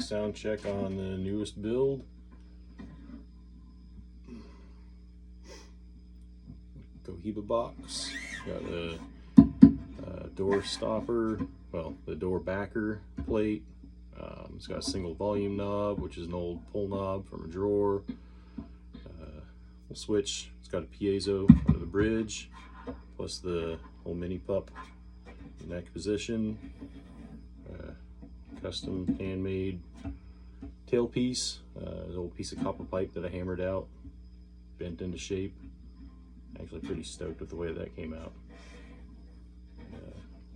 sound check on the newest build. Cohiba box. Got a door stopper, well, the door backer plate. It's got a single volume knob, which is an old pull knob from a drawer. Switch. It's got a piezo under the bridge, plus the whole mini pup neck position. Custom handmade tailpiece. An old piece of copper pipe that I hammered out, bent into shape. Actually pretty stoked with the way that came out.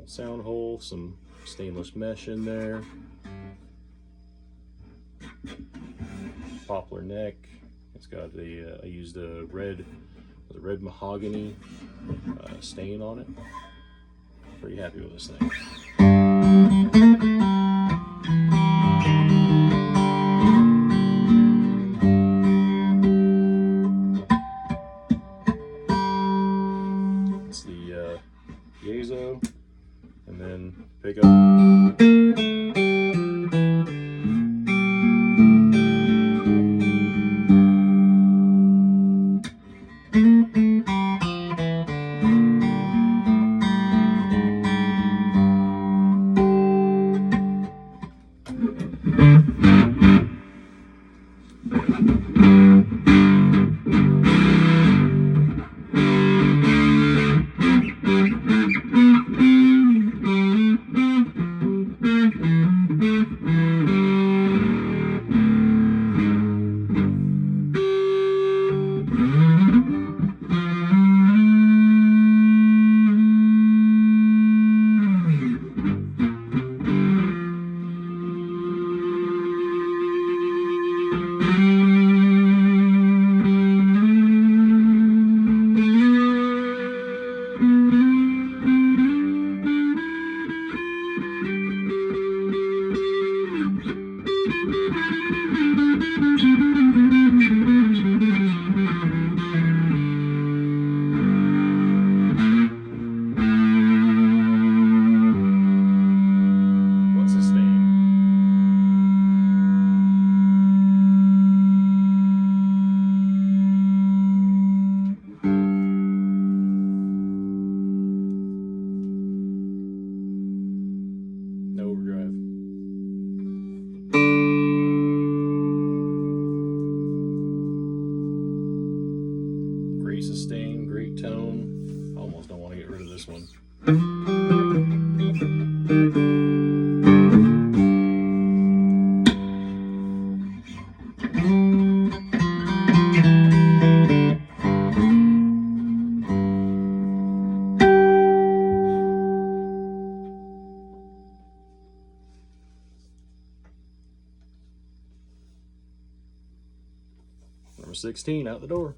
Sound hole, some stainless mesh in there. Poplar neck. It's got a I used a red mahogany stain on it. Pretty happy with this thing. It's the piezo, and then pick up. Great sustain, great tone. I almost don't want to get rid of this one. Number 16 out the door.